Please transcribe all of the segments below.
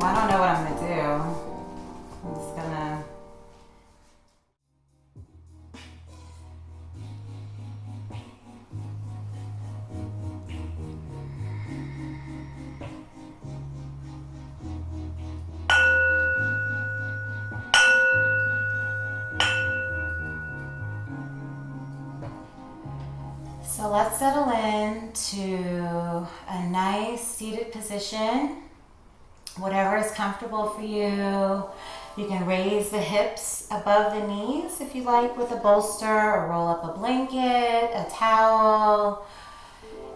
Well, I don't know what I'm gonna do. I'm just gonna... So let's settle into a nice seated position. Whatever is comfortable for you. You can raise the hips above the knees if you like with a bolster, or roll up a blanket, a towel,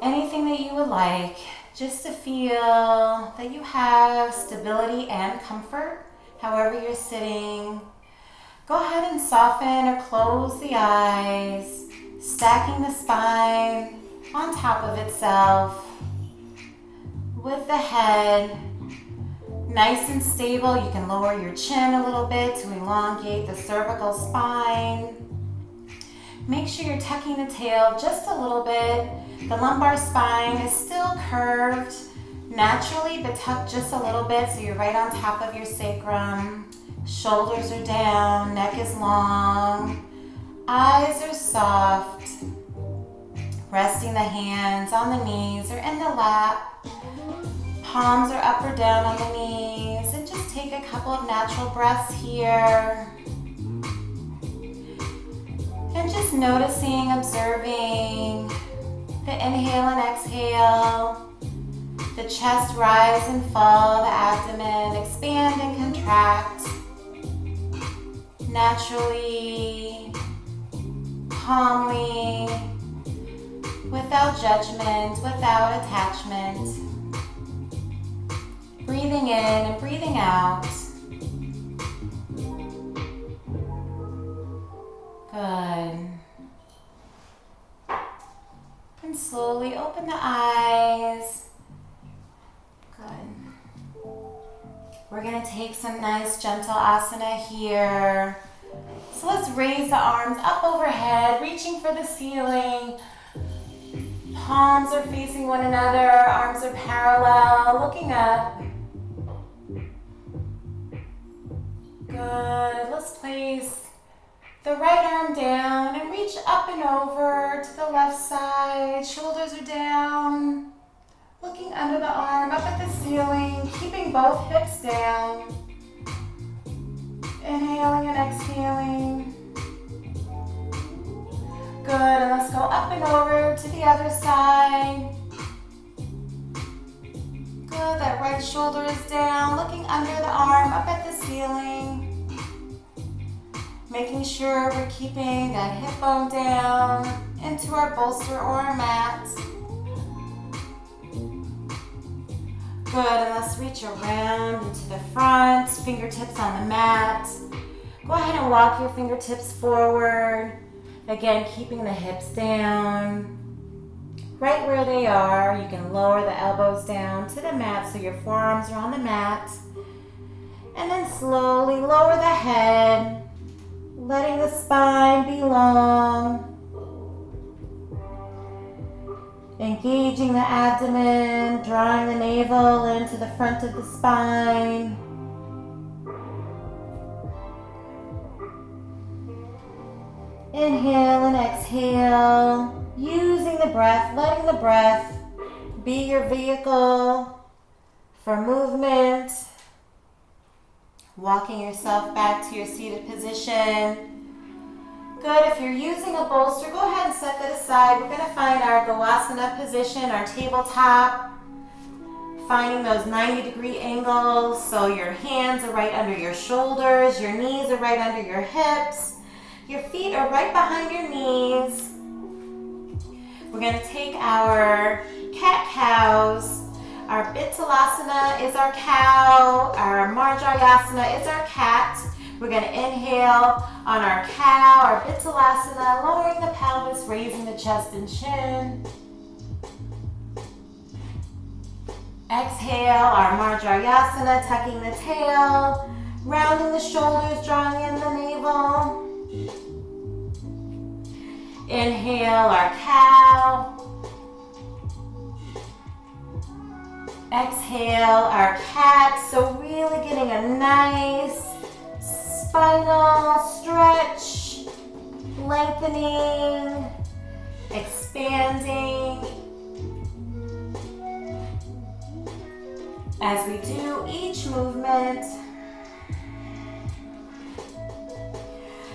anything that you would like, just to feel that you have stability and comfort however you're sitting. Go ahead and soften or close the eyes, stacking the spine on top of itself with the head nice and stable. You can lower your chin a little bit to elongate the cervical spine. Make sure you're tucking the tail just a little bit. The lumbar spine is still curved naturally, but tucked just a little bit so you're right on top of your sacrum. Shoulders are down, neck is long, eyes are soft. Resting the hands on the knees or in the lap. Palms are up or down on the knees, and just take a couple of natural breaths here. And just noticing, observing the inhale and exhale, the chest rise and fall, the abdomen expand and contract naturally, calmly, without judgment, without attachment. Breathing in and breathing out. Good. And slowly open the eyes. Good. We're going to take some nice gentle asana here. So let's raise the arms up overhead, reaching for the ceiling. Palms are facing one another, arms are parallel, looking up. Good. Let's place the right arm down and reach up and over to the left side. Shoulders are down. Looking under the arm, up at the ceiling, keeping both hips down. Inhaling and exhaling. Good, and let's go up and over to the other side. Good, that right shoulder is down, looking under the arm, up at the ceiling. Making sure we're keeping that hip bone down into our bolster or our mat. Good, and let's reach around into the front, fingertips on the mat. Go ahead and walk your fingertips forward. Again, keeping the hips down. Right where they are, you can lower the elbows down to the mat so your forearms are on the mat. And then slowly lower the head, letting the spine be long. Engaging the abdomen, drawing the navel into the front of the spine. Inhale and exhale, using the breath, letting the breath be your vehicle for movement. Walking yourself back to your seated position. Good, if you're using a bolster, go ahead and set that aside. We're going to find our Goasana position, our tabletop. Finding those 90-degree angles so your hands are right under your shoulders, your knees are right under your hips, your feet are right behind your knees. We're going to take our cat-cows. Our Bitsalasana is our cow. Our Marjayasana is our cat. We're going to inhale on our cow, our Bitsalasana, lowering the pelvis, raising the chest and chin. Exhale, our Marjayasana, tucking the tail, rounding the shoulders, drawing in the navel. Inhale, our cow. Exhale, our cat. So really getting a nice spinal stretch, lengthening, expanding. As we do each movement,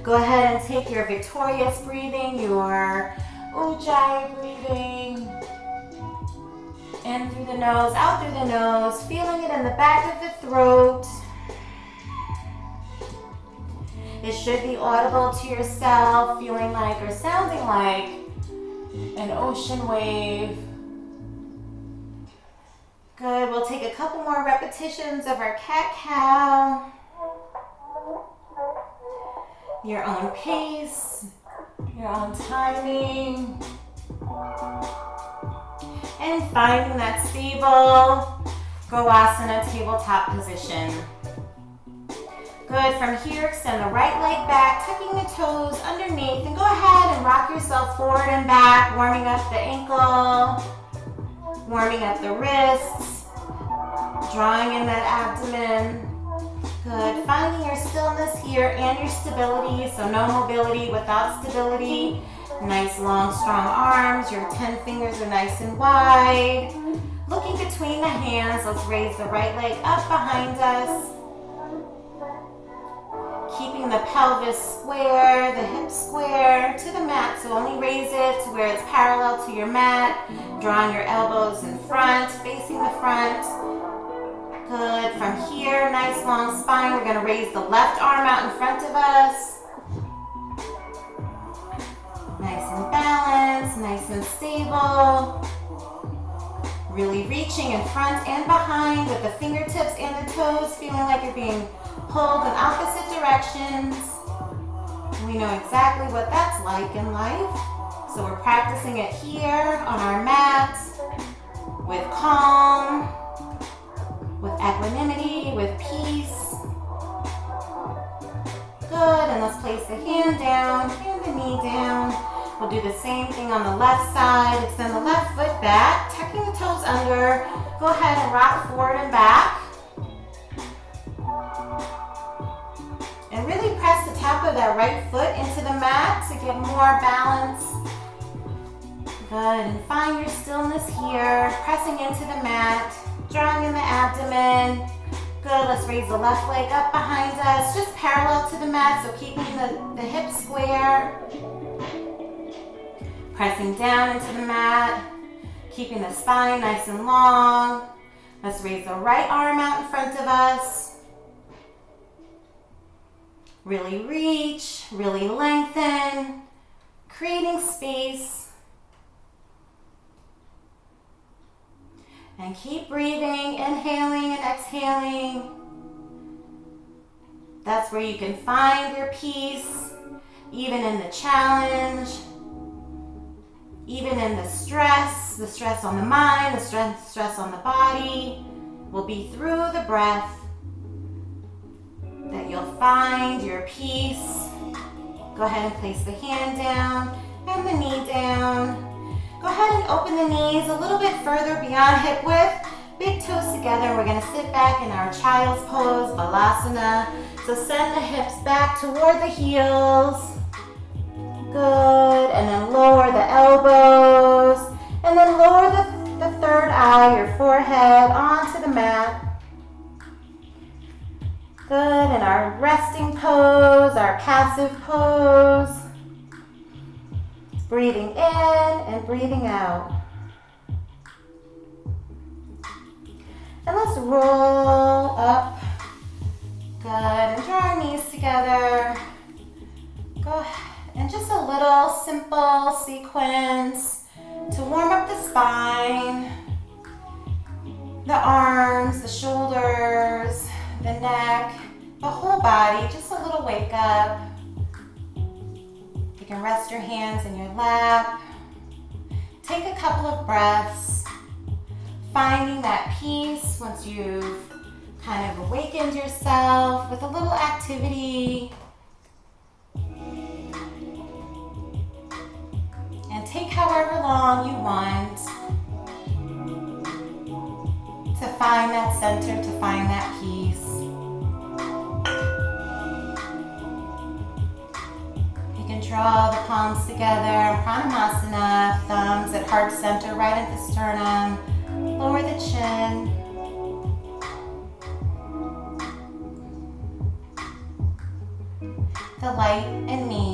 go ahead and take your victorious breathing, your ujjayi breathing. In through the nose, out through the nose, feeling it in the back of the throat. It should be audible to yourself, feeling like or sounding like an ocean wave. Good, we'll take a couple more repetitions of our cat-cow. Your own pace, your own timing. And finding that stable Goasana tabletop position. Good, from here extend the right leg back, tucking the toes underneath, and go ahead and rock yourself forward and back, warming up the ankle, warming up the wrists, drawing in that abdomen. Good, finding your stillness here and your stability, so no mobility without stability. Nice, long, strong arms. Your 10 fingers are nice and wide. Looking between the hands, let's raise the right leg up behind us. Keeping the pelvis square, the hips square to the mat, so only raise it to where it's parallel to your mat. Drawing your elbows in front, facing the front. Good, from here, nice long spine. We're gonna raise the left arm out in front of us. Nice and balanced, nice and stable. Really reaching in front and behind with the fingertips and the toes, feeling like you're being pulled in opposite directions. We know exactly what that's like in life. So we're practicing it here on our mat with calm, with equanimity, with peace. Good, and let's place the hand down and the knee down. We'll do the same thing on the left side. Extend the left foot back, tucking the toes under. Go ahead and rock forward and back. And really press the top of that right foot into the mat to get more balance. Good, and find your stillness here, pressing into the mat, drawing in the abdomen. Good, let's raise the left leg up behind us, just parallel to the mat, so keeping the hips square. Pressing down into the mat, keeping the spine nice and long. Let's raise the right arm out in front of us. Really reach, really lengthen, creating space. And keep breathing, inhaling and exhaling. That's where you can find your peace, even in the challenge, even in the stress on the mind, the stress on the body. Will be through the breath that you'll find your peace. Go ahead and place the hand down and the knee down. Go ahead and open the knees a little bit further beyond hip width. Big toes together. We're going to sit back in our child's pose, Balasana. So send the hips back toward the heels. Good. And then lower the elbows. And then lower the third eye, your forehead, onto the mat. Good. And our resting pose, our passive pose. Breathing in and breathing out. And let's roll up. Good. And draw our knees together. Go ahead. And just a little simple sequence to warm up the spine, the arms, the shoulders, the neck, the whole body. Just a little wake up. You can rest your hands in your lap. Take a couple of breaths, finding that peace once you've kind of awakened yourself with a little activity. And take however long you want to find that center, to find that peace. You can draw the palms together, Pranamasana, thumbs at heart center, right at the sternum. Lower the chin. The light in me